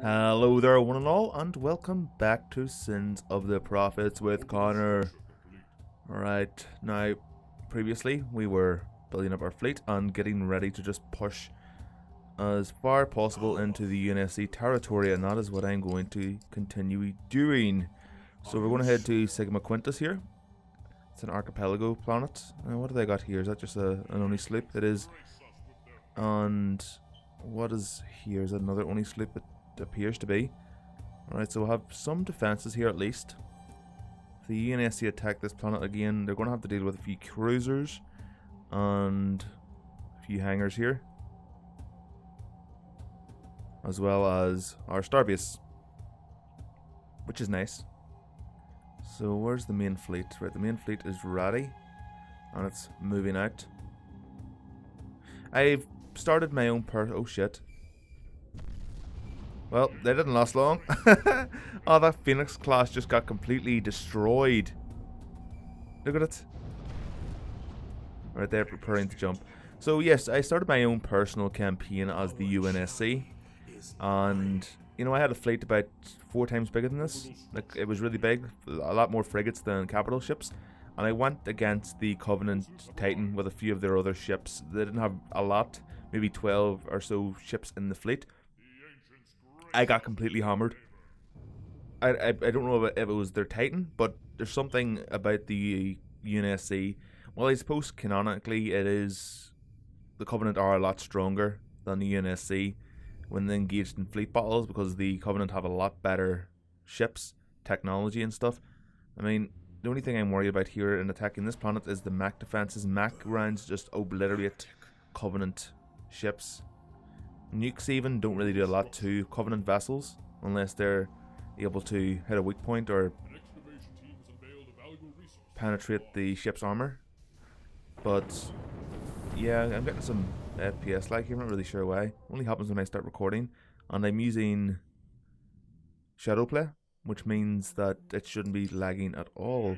Hello there, one and all, and welcome back to Sins of the Prophets with Connor. Alright, now, previously we were building up our fleet and getting ready to just push as far as possible into the UNSC territory, and that is what I'm going to continue doing. So we're going to head to Sigma Quintus here. It's an archipelago planet. What do they got here? Is that just an only sloop? It is. And what is here? Is that another only sloop? It appears to be. Alright, so we'll have some defenses here at least. If the UNSC attack this planet again, they're going to have to deal with a few cruisers and a few hangars here, as well as our starbase, which is nice. So where's the main fleet? Right, the main fleet is ready and it's moving out. I've started my own oh shit. Well, they didn't last long. Oh, that Phoenix class just got completely destroyed. Look at it. Right, they're preparing to jump. So yes, I started my own personal campaign as the UNSC. And, you know, I had a fleet about 4 times bigger than this. Like, it was really big. A lot more frigates than capital ships. And I went against the Covenant Titan with a few of their other ships. They didn't have a lot. Maybe 12 or so ships in the fleet. I got completely hammered. I don't know if it was their Titan, but there's something about the UNSC. Well, I suppose canonically it is. The Covenant are a lot stronger than the UNSC when they engaged in fleet battles, because the Covenant have a lot better ships, technology and stuff. I mean, the only thing I'm worried about here in attacking this planet is the Mac defenses. Mac rounds just obliterate Covenant ships. Nukes even don't really do a lot to Covenant vessels unless they're able to hit a weak point or penetrate the ship's armor. But yeah, I'm getting some FPS lag here. I'm not really sure why. Only happens when I start recording, and I'm using Shadowplay, which means that it shouldn't be lagging at all.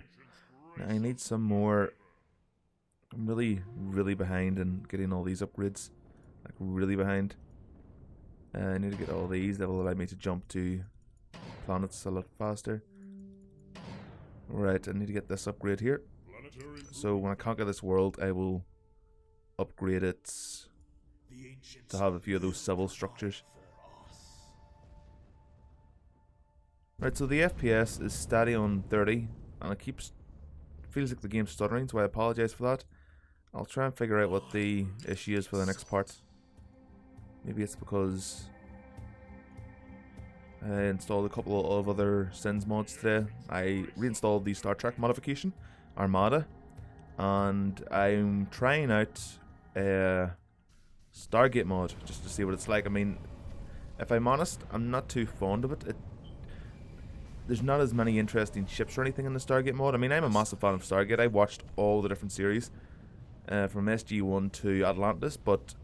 Now, I need some more. I'm really behind in getting all these upgrades. Like, really behind. I need to get all these. That will allow me to jump to planets a lot faster. Right, I need to get this upgrade here. So when I conquer this world, I will upgrade it to have a few of those civil structures. Right, so the FPS is steady on 30, and it feels like the game's stuttering, so I apologize for that. I'll try and figure out what the issue is for the next part. Maybe it's because I installed a couple of other Sins mods today. I reinstalled the Star Trek modification, Armada, and I'm trying out a Stargate mod just to see what it's like. I mean, if I'm honest, I'm not too fond of it. There's not as many interesting ships or anything in the Stargate mod. I mean, I'm a massive fan of Stargate. I watched all the different series from SG-1 to Atlantis, but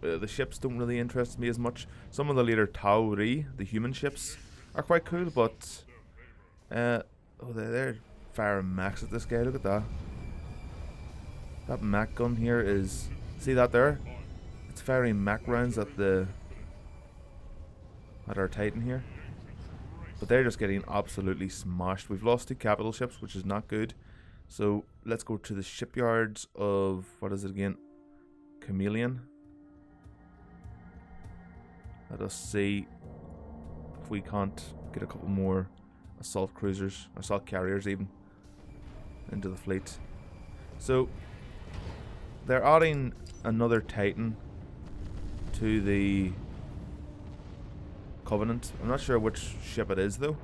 the ships don't really interest me as much. Some of the later Tauri, the human ships, are quite cool, but oh, they're firing max at this guy. Look at that. That Mac gun here is, see that there? It's firing Mac rounds at our Titan here. But they're just getting absolutely smashed. We've lost 2 capital ships, which is not good. So let's go to the shipyards of, what is it again? Chameleon. Let us see if we can't get a couple more assault cruisers, assault carriers even, into the fleet. So they're adding another Titan to the Covenant. I'm not sure which ship it is though.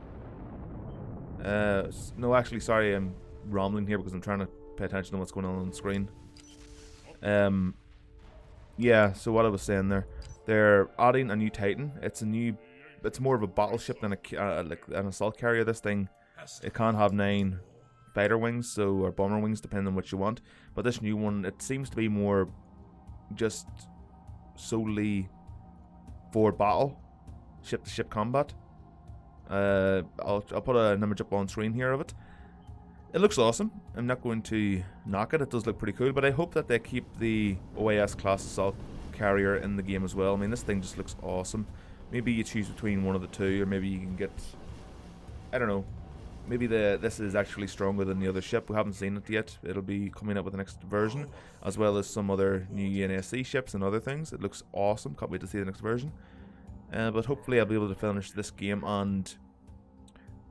No, actually, sorry, I'm rambling here because I'm trying to pay attention to what's going on the screen. Yeah, so what I was saying there. They're adding a new Titan. It's more of a battleship than like an assault carrier. This thing, it can have 9 fighter wings, or bomber wings, depending on what you want. But this new one, it seems to be more just solely for battle, ship-to-ship combat. I'll put an image up on screen here of it. It looks awesome. I'm not going to knock it. It does look pretty cool, but I hope that they keep the OAS class assault carrier in the game as well. I mean, this thing just looks awesome. Maybe you choose between one of the two, or maybe you can get, I don't know, maybe this is actually stronger than the other ship. We haven't seen it yet. It'll be coming out with the next version, as well as some other new NSC ships and other things. It looks awesome. Can't wait to see the next version. But hopefully I'll be able to finish this game, and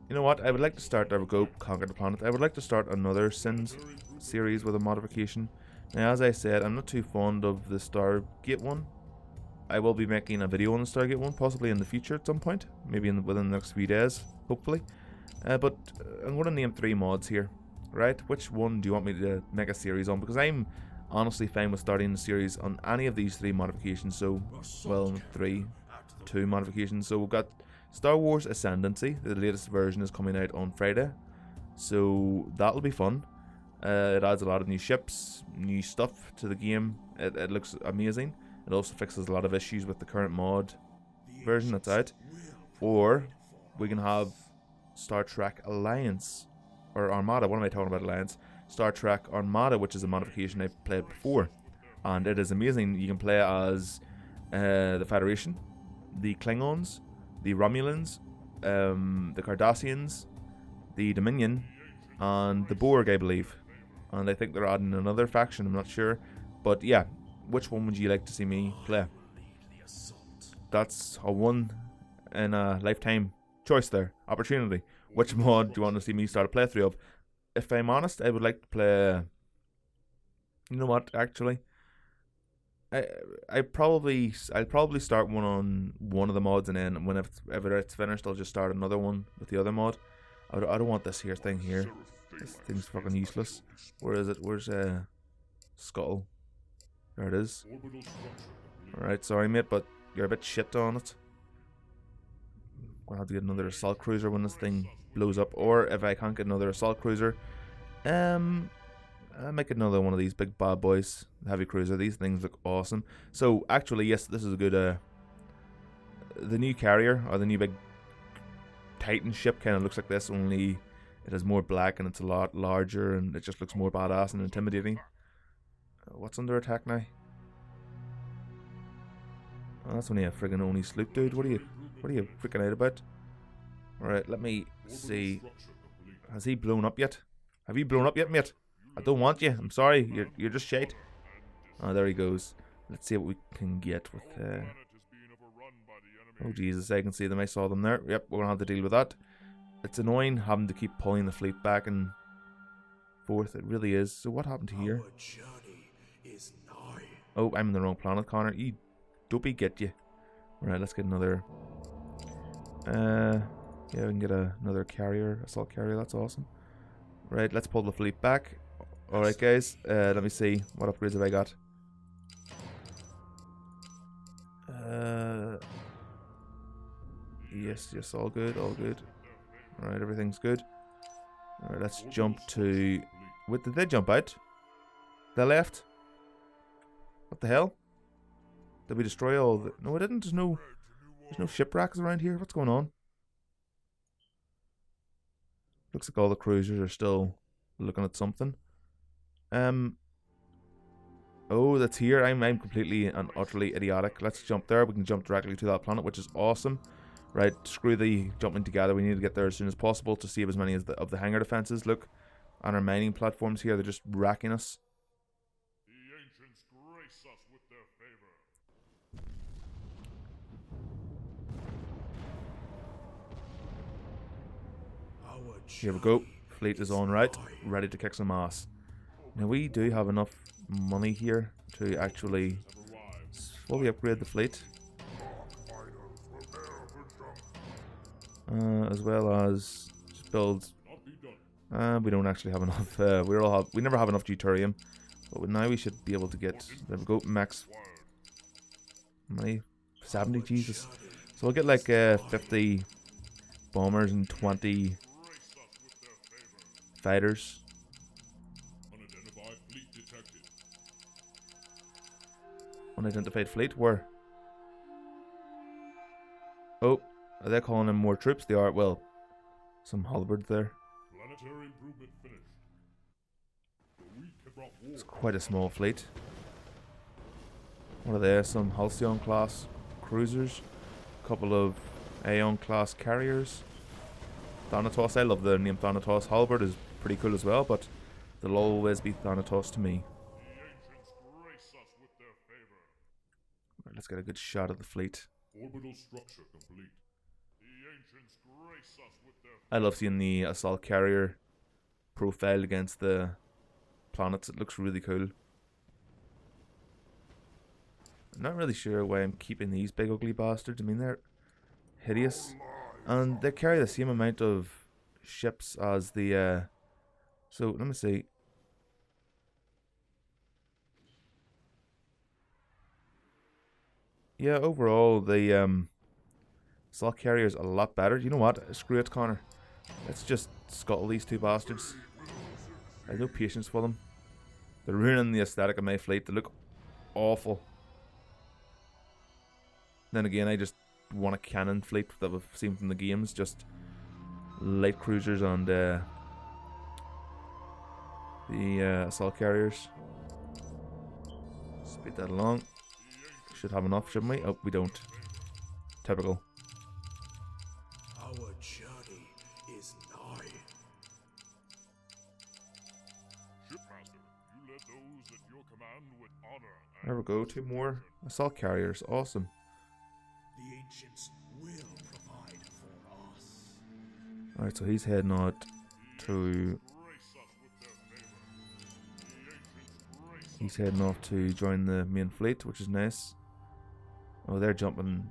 you know what? I would like to start, there we go, Conquer the Planet. I would like to start another Sins series with a modification. Now, as I said, I'm not too fond of the Stargate one. I will be making a video on the Stargate one, possibly in the future at some point. Maybe within the next few days, hopefully. But I'm going to name 3 mods here, right? Which one do you want me to make a series on? Because I'm honestly fine with starting the series on any of these 3 modifications. So, well, 2 modifications. So we've got Star Wars Ascendancy. The latest version is coming out on Friday. So that'll be fun. It adds a lot of new ships, new stuff to the game. It looks amazing. It also fixes a lot of issues with the current mod version that's out. Or we can have Star Trek Alliance, or Armada. What am I talking about? Alliance. Star Trek Armada, which is a modification I played before, and it is amazing. You can play as the Federation, the Klingons, the Romulans, the Cardassians, the Dominion, and the Borg, I believe. And I think they're adding another faction, I'm not sure. But yeah, which one would you like to see me play? That's a one in a lifetime choice there, opportunity. Which mod do you want to see me start a playthrough of? If I'm honest, I would like to play, you know what, actually, I'll probably start one on one of the mods, and then whenever it's finished, I'll just start another one with the other mod. I don't want this here thing here. This thing's fucking useless. Where is it? Where's Scuttle? There it is. Alright, sorry mate, but you're a bit shit on it. I'm gonna have to get another assault cruiser when this thing blows up, or if I can't get another assault cruiser, I'll make another one of these big bad boys, heavy cruiser. These things look awesome. So actually, yes, this is a good the new carrier, or the new big Titan ship, kind of looks like this, only it has more black and it's a lot larger, and it just looks more badass and intimidating. What's under attack now? Oh, that's only a friggin' only sloop, dude. What are you freaking out about? Alright, let me see. Has he blown up yet? Have you blown up yet, mate? I don't want you. I'm sorry. You're just shite. Oh, there he goes. Let's see what we can get with oh Jesus, I can see them. I saw them there. Yep, we're gonna have to deal with that. It's annoying having to keep pulling the fleet back and forth. It really is. So what happened here? Oh, I'm in the wrong planet, Connor. You dopey, get you. Alright, let's get another yeah, we can get another carrier, assault carrier. That's awesome. Right, let's pull the fleet back. Alright guys, let me see. What upgrades have I got? Yes, all good, all good. Alright, everything's good. Alright, let's jump to... Wait, did they jump out? They left? What the hell? Did we destroy all the... No, we didn't. There's no shipwrecks around here. What's going on? Looks like all the cruisers are still looking at something. Oh, that's here. I'm completely and utterly idiotic. Let's jump there. We can jump directly to that planet, which is awesome. Right, screw the jumping together. We need to get there as soon as possible to save as many as of the hangar defenses. Look, on our mining platforms here, they're just racking us. The ancients grace us with their favor. Here we go. Fleet is on right, ready to kick some ass. Now we do have enough money here to actually fully upgrade the fleet, as well as just build. We don't actually have enough. We never have enough deuterium, but now we should be able to get. There we go. Max. Money 70. Jesus. So we'll get like 50 bombers and 20 fighters. Unidentified fleet? Where? Oh, are they calling in more troops? They are. Well, some halberds there. Planetary improvement finished. It's quite a small fleet. What are they? Some Halcyon class cruisers. couple of Aeon class carriers. Thanatos, I love the name Thanatos. Halberd is pretty cool as well, but they'll always be Thanatos to me. The ancients grace us with their favor. Right, let's get a good shot of the fleet. Orbital structure complete. The ancients grace us with their I love seeing the assault carrier profile against the planets. It looks really cool. I'm not really sure why I'm keeping these big ugly bastards. I mean, they're hideous. And they carry the same amount of ships as the, so, let me see. Yeah, overall, the, assault carrier is a lot better. You know what? Screw it, Connor. Let's just scuttle these two bastards. I have no patience for them. They're ruining the aesthetic of my fleet. They look awful. Then again, I just want a cannon fleet that we've seen from the games. Just light cruisers and the assault carriers. Speed that along. Should have enough, shouldn't we? Oh, we don't. Typical. Our journey is nigh. shipmaster. You led those at your command with honor. There we go. Two more assault carriers. Awesome. The ancients will provide for us. Alright, so he's heading out to... Grace us with their favor. The ancients grace He's heading off to join the main fleet, which is nice. Oh, they're jumping.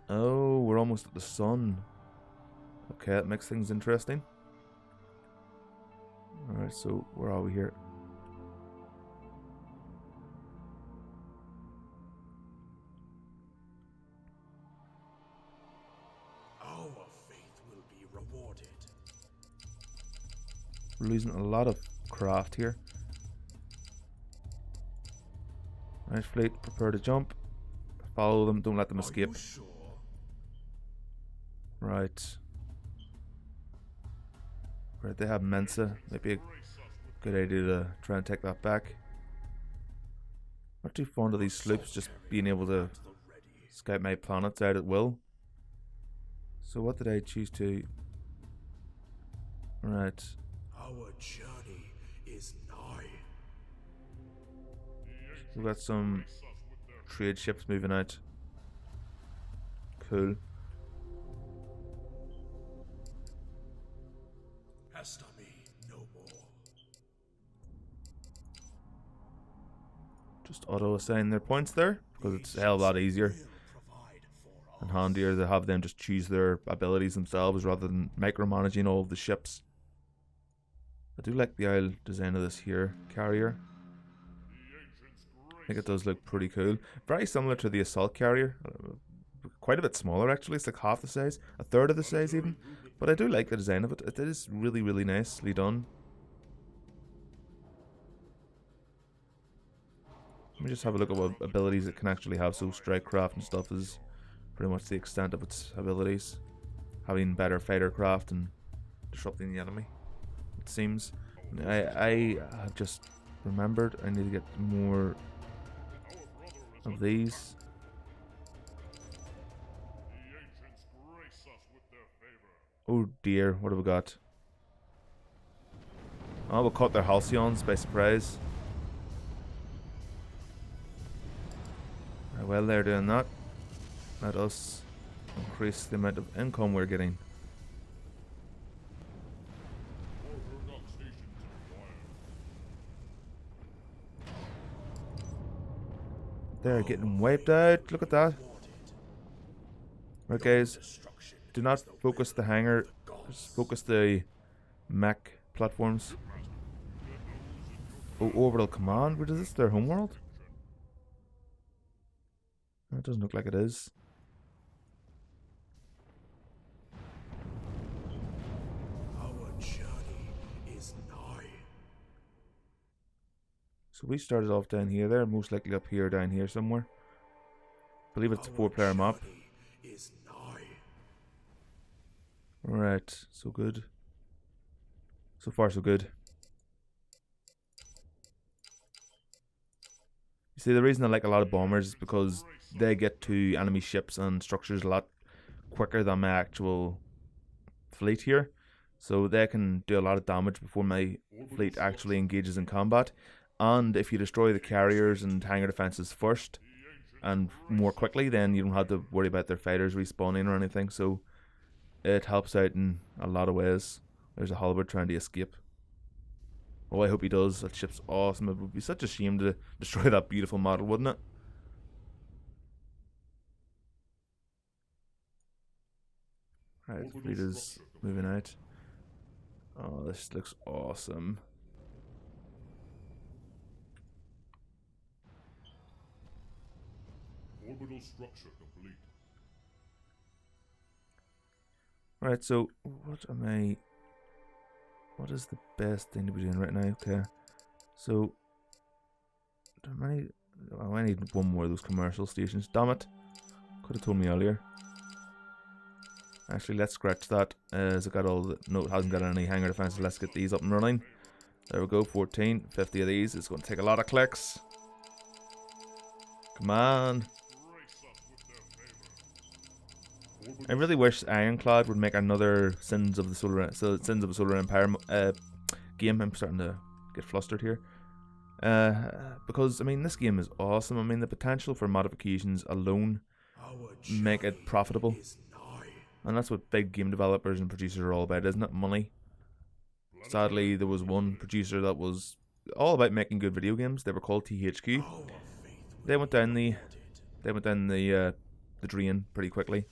Oh, we're almost at the sun. Okay, that makes things interesting. Alright, so where are we here? Our faith will be rewarded. We're losing a lot of craft here. Right, fleet, prepare to jump. Follow them, don't let them escape. Are you sure? Right. Right, they have Mensa. Might be a good idea to try and take that back. Not too fond of these sloops just being able to At the ready. scout my planets out at will. So what did I choose to... Right. Our journey is nigh. We've got some trade ships moving out. Cool. Pester me no more. Just auto-assign their points there, because it's a hell of a lot easier Will provide for and us. handier to have them just choose their abilities themselves rather than micromanaging all of the ships. I do like the aisle design of this here carrier. I think it does look pretty cool. Very similar to the assault carrier. Quite a bit smaller actually. It's like half the size, a third of the size even. But I do like the design of it. It is really, really nicely done. Let me just have a look at what abilities it can actually have. So strikecraft and stuff is pretty much the extent of its abilities. Having better fighter craft and disrupting the enemy, it seems. I have just remembered I need to get more of these. The ancients grace us with their favor. Oh dear, what have we got? Oh, we'll caught their Halcyons by surprise. Right, well, they're doing that. Let us increase the amount of income we're getting. Order dock stations required. They're getting wiped out. Look at that. Right, guys. Destruction Do not is the focus the will hangar. of the gods. Just focus the mech platforms. Oh, orbital command. What is this? Their homeworld? That doesn't look like it is. Our journey is nigh. So we started off down here. They're most likely up here, down here somewhere. I believe it's a Our 4-player map. journey is nigh. Right, so good. So far, so good. You see, the reason I like a lot of bombers is because they get to enemy ships and structures a lot quicker than my actual fleet here, so they can do a lot of damage before my fleet actually engages in combat. And if you destroy the carriers and hangar defenses first and more quickly, then you don't have to worry about their fighters respawning or anything, so it helps out in a lot of ways. There's a halberd trying to escape. Oh, I hope he does. That ship's awesome. It would be such a shame to destroy that beautiful model, wouldn't it? Right, the fleet is moving out. Oh, this looks awesome. Orbital structure complete. Right, so what is the best thing to be doing right now? Okay, so I need one more of those commercial stations. Damn it! Could have told me earlier. Actually, let's scratch that. As it got all the no, it hasn't got any hangar defenses. Let's get these up and running. There we go. 14, 50 of these. It's going to take a lot of clicks. Come on. I really wish Ironclad would make another Sins of the Solar Empire game. I'm starting to get flustered here. Because I mean, this game is awesome. I mean, the potential for modifications alone make it profitable. And that's what big game developers and producers are all about, isn't it? Money. Sadly, there was one producer that was all about making good video games. They were called THQ. They went down the drain pretty quickly.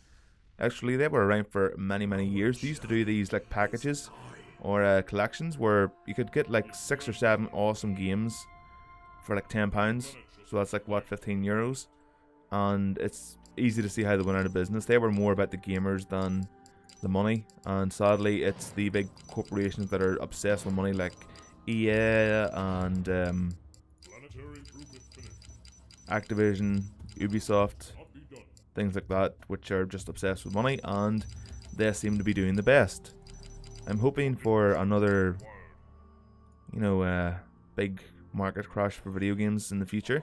Actually, they were around for many years. They used to do these like packages or collections where you could get like 6 or 7 awesome games for like £10. So that's like what, €15. And it's easy to see how they went out of business. They were more about the gamers than the money, and sadly it's the big corporations that are obsessed with money, like EA and Activision, Ubisoft, things like that, which are just obsessed with money, and they seem to be doing the best. I'm hoping for another, big market crash for video games in the future.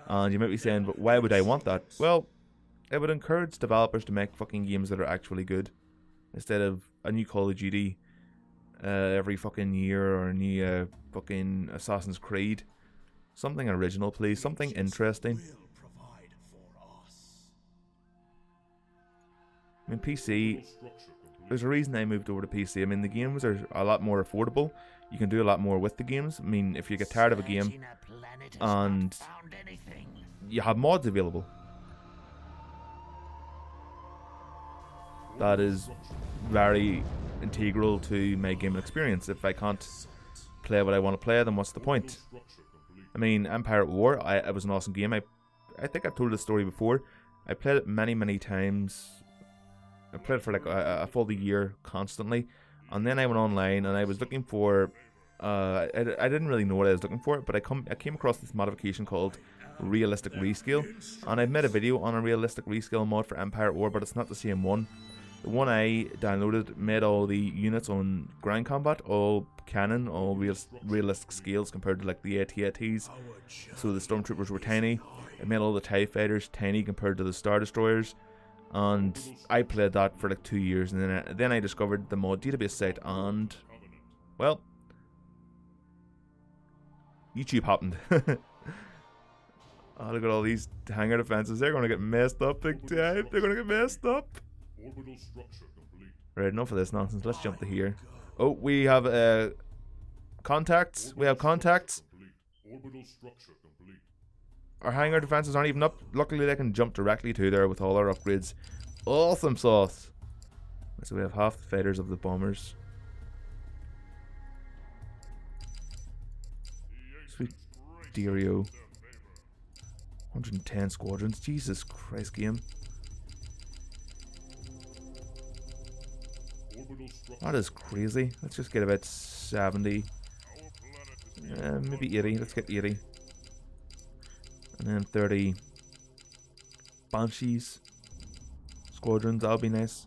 And you might be saying, but why would I want that? Well, it would encourage developers to make fucking games that are actually good, instead of a new Call of Duty every fucking year, or a new fucking Assassin's Creed. Something original, please. Something interesting. I mean, PC, there's a reason I moved over to PC. I mean, the games are a lot more affordable. You can do a lot more with the games. I mean, if you get tired of a game and you have mods available, that is very integral to my gaming experience. If I can't play what I want to play, then what's the point? I mean, Empire at War, it was an awesome game. I think I've told this story before. I played it many times. I played it for like a full year constantly, and then I went online and I was looking for I didn't really know what I was looking for, but I came across this modification called Realistic Rescale, and I've made a video on a Realistic Rescale mod for Empire at War, but it's not the same one. The one I downloaded made all the units on ground combat all canon, all realistic scales compared to like the AT-ATs. So the stormtroopers were tiny. It made all the TIE fighters tiny compared to the Star Destroyers. And I played that for like 2 years, and then I discovered the mod database site, and well, YouTube happened. Oh, look at all these hangar defenses. They're going to get messed up big time. They're going to get messed up. Orbital structure complete. Right, enough of this nonsense. Let's jump to here. Oh, we have contacts. We have contacts. Orbital structure complete. Our hangar defenses aren't even up. Luckily, they can jump directly to there with all our upgrades. Awesome sauce. So we have half the fighters of the bombers. Sweet Dario. 110 squadrons. Jesus Christ, game. That is crazy. Let's just get about 70. Maybe 80. Let's get 80. And then 30 Banshees squadrons. That'll be nice.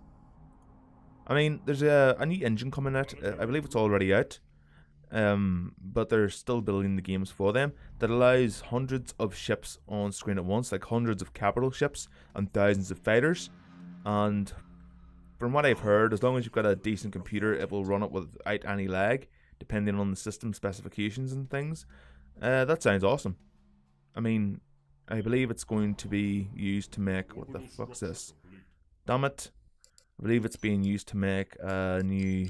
I mean, there's a new engine coming out. I believe it's already out. But they're still building the games for them, that allows hundreds of ships on screen at once, like hundreds of capital ships and thousands of fighters. And from what I've heard, as long as you've got a decent computer, it will run it without any lag, depending on the system specifications and things. That sounds awesome. I mean, I believe it's going to be used to make... What the fuck's this? Damn it. I believe it's being used to make a new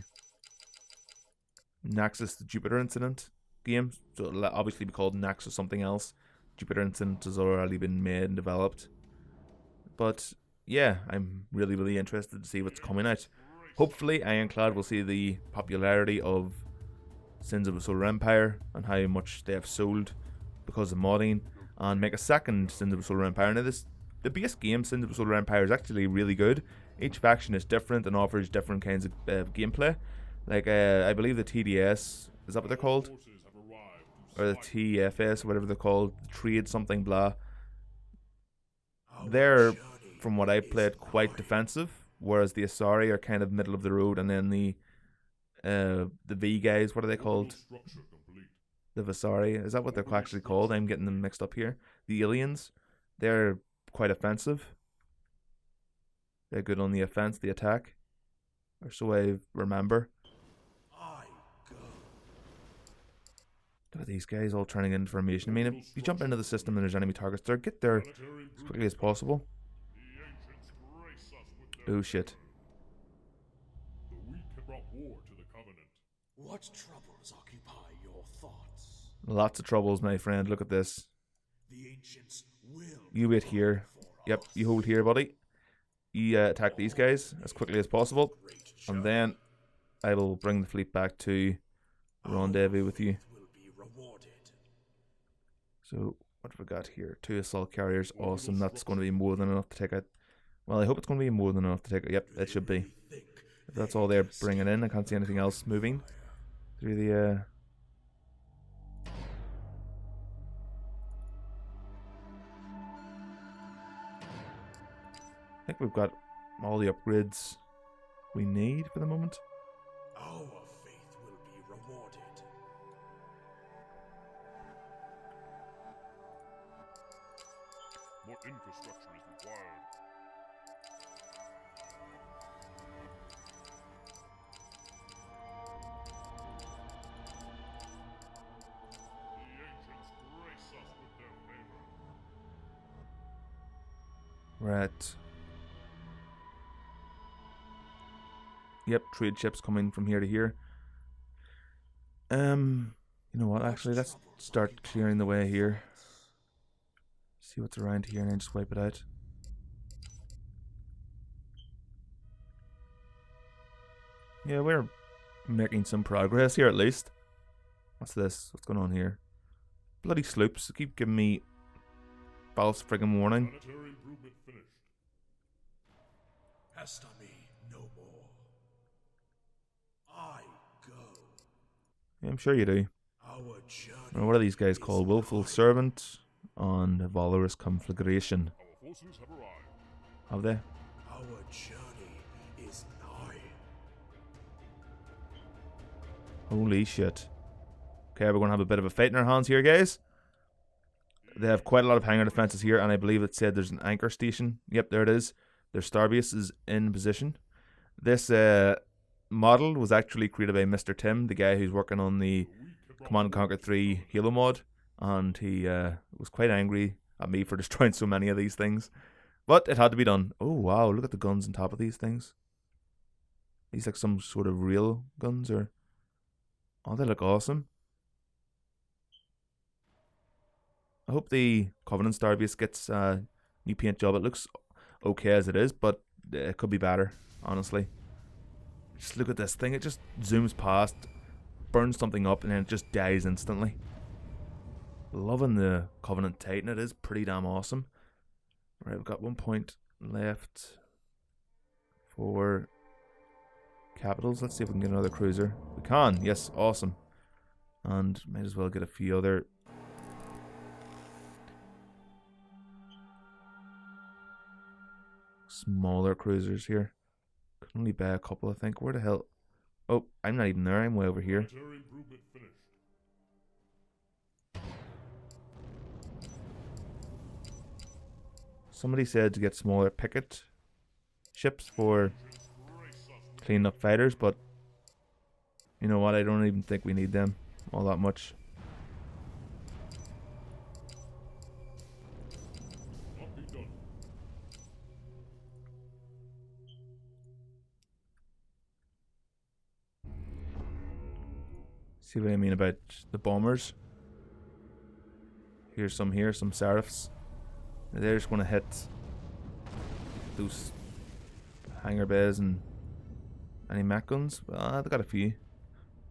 Nexus the Jupiter Incident game. So it'll obviously be called Nexus something else. Jupiter Incident has already been made and developed. But yeah, I'm really interested to see what's coming out. Hopefully Ironclad will see the popularity of Sins of the Solar Empire and how much they have sold because of modding, and make a second Sins of the Solar Empire. Now the base game, Sins of the Solar Empire, is actually really good. Each faction is different and offers different kinds of gameplay. Like, I believe the TDS, is that what they're called? Or the TFS, whatever they're called, trade something blah. They're, from what I played, quite defensive, whereas the Asari are kind of middle of the road, and then the V guys, what are they called? The Vasari, is that what they're actually called? I'm getting them mixed up here. The aliens, they're quite offensive. They're good on the offense, the attack, or so I remember. Look at these guys all turning in information. I mean, if you jump into the system and there's enemy targets there, get there as quickly as possible. Oh shit. What troubles occupy your thoughts? Lots of troubles, my friend. Look at this. The ancients will. You wait here. Yep, you hold here, buddy. You attack these guys as quickly as possible, and then I will bring the fleet back to rendezvous with you. So, what have we got here? 2 assault carriers. Awesome. That's going to be more than enough to take out. Well, I hope it's going to be more than enough to take out. Yep, it should be. If that's all they're bringing in, I can't see anything else moving through the... I think we've got all the upgrades we need for the moment. Our faith will be rewarded. What infrastructure is required? The ancients grace us with their favor. Right. Yep, trade ships coming from here to here. You know what, actually, let's start clearing the way here. See what's around here and then just wipe it out. Yeah, we're making some progress here at least. What's this? What's going on here? Bloody sloops. They keep giving me false friggin' warning. Planetary improvement finished. Pester me no more. I go. Yeah, I'm sure you do. Our journey. Or what are these guys called? Willful Servant and Valorous Conflagration. Our forces have arrived. Have they? Our journey is nigh. Holy shit. Okay, we're going to have a bit of a fight in our hands here, guys. They have quite a lot of hangar defenses here, and I believe it said there's an anchor station. Yep, there it is. Their starbase is in position. This model was actually created by Mr. Tim, the guy who's working on the Command & Conquer 3 Halo mod, and he was quite angry at me for destroying so many of these things. But it had to be done. Oh, wow, look at the guns on top of these things. These like some sort of real guns, or... Oh, they look awesome. I hope the Covenant Starbase gets a new paint job. It looks okay as it is, but it could be better, honestly. Just look at this thing. It just zooms past, burns something up, and then it just dies instantly. Loving the Covenant Titan. It is pretty damn awesome. Right, we've got 1 point left for capitals. Let's see if we can get another cruiser. We can. Yes, awesome. And might as well get a few other... smaller cruisers here. Can only buy a couple, I think. Where the hell? Oh, I'm not even there. I'm way over here. Planetary improvement finished. Somebody said to get smaller picket ships for cleaning up fighters, but you know what? I don't even think we need them all that much. Copy done. See what I mean about the bombers? Here's some here, some Seraphs. They're just going to hit those hangar bays and any Mac guns. They've got a few.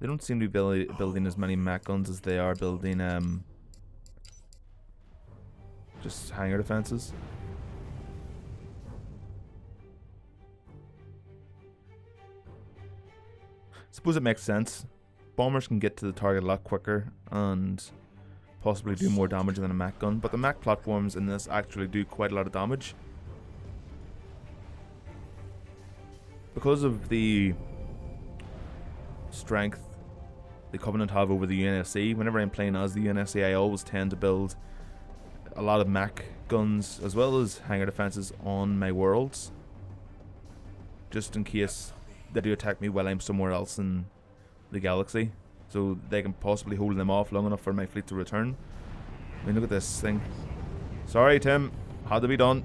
They don't seem to be building as many Mac guns as they are building just hangar defenses. Suppose it makes sense. Bombers can get to the target a lot quicker and possibly do more damage than a Mac gun, but the Mac platforms in this actually do quite a lot of damage. Because of the strength the Covenant have over the UNSC, whenever I'm playing as the UNSC, I always tend to build a lot of Mac guns as well as hangar defenses on my worlds, just in case they do attack me while I'm somewhere else in the galaxy, so they can possibly hold them off long enough for my fleet to return. I mean, look at this thing. Sorry, Tim. Had to be done.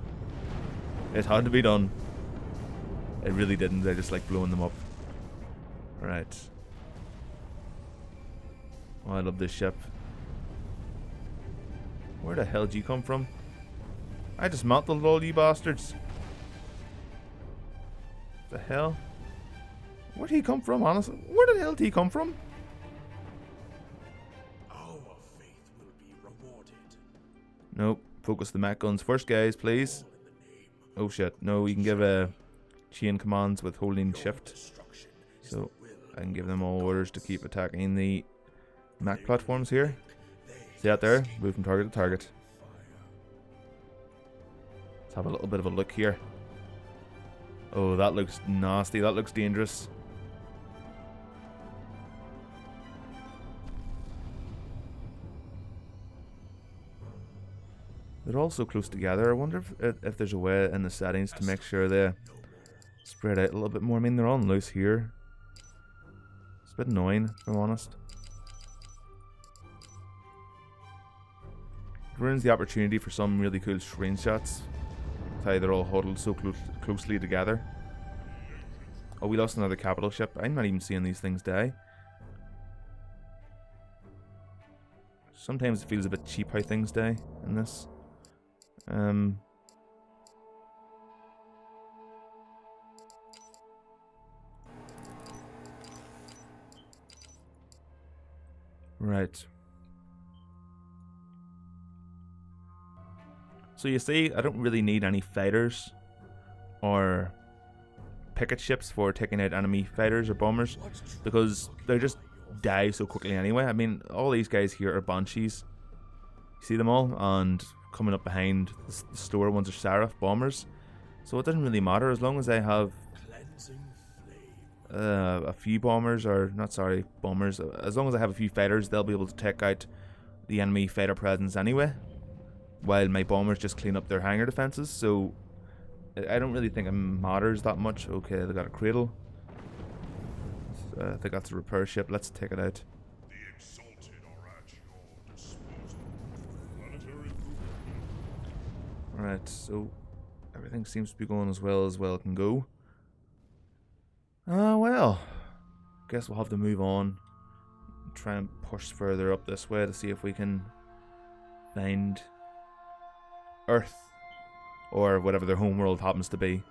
It had to be done. It really didn't. I just like blowing them up. Right. Oh, I love this ship. Where the hell did you come from? I dismantled all you bastards. The hell? Where did he come from, honestly? Where the hell did he come from? Our faith will be rewarded. Nope. Focus the Mac guns first, guys, please. All in the name Oh shit. No, you can give chain commands with holding of shift. destruction is So the will I can give of them all the orders to gods. keep attacking the Mac platforms here. They See that there? escape Move from target to target. fire. Let's have a little bit of a look here. Oh, that looks nasty. That looks dangerous. They're all so close together. I wonder if there's a way in the settings to make sure they spread out a little bit more. I mean, they're on loose here. It's a bit annoying, if I'm honest. It ruins the opportunity for some really cool screenshots. That's how they're all huddled so closely together. Oh, we lost another capital ship. I'm not even seeing these things die. Sometimes it feels a bit cheap how things die in this. Right. So you see, I don't really need any fighters or picket ships for taking out enemy fighters or bombers, because they just die so quickly anyway. I mean, all these guys here are Banshees. You see them all? And coming up behind the slower ones are Seraph bombers. So it doesn't really matter as long as I have Cleansing flame. a few bombers, or not, sorry, bombers. As long as I have a few fighters, they'll be able to take out the enemy fighter presence anyway, while my bombers just clean up their hangar defenses. So I don't really think it matters that much. Okay, they got a cradle. I think that's a repair ship. Let's take it out. The exalted are at your disposal. Planetary group. Alright, so everything seems to be going as well can go. Well, guess we'll have to move on. Try and push further up this way to see if we can find Earth, or whatever their homeworld happens to be.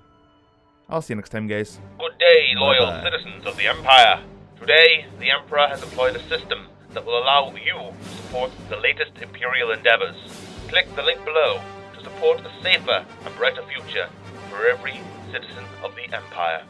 I'll see you next time, guys. Good day, loyal Bye-bye. citizens of the Empire. Today, the Emperor has employed a system that will allow you to support the latest Imperial endeavors. Click the link below to support a safer and brighter future for every citizen of the Empire.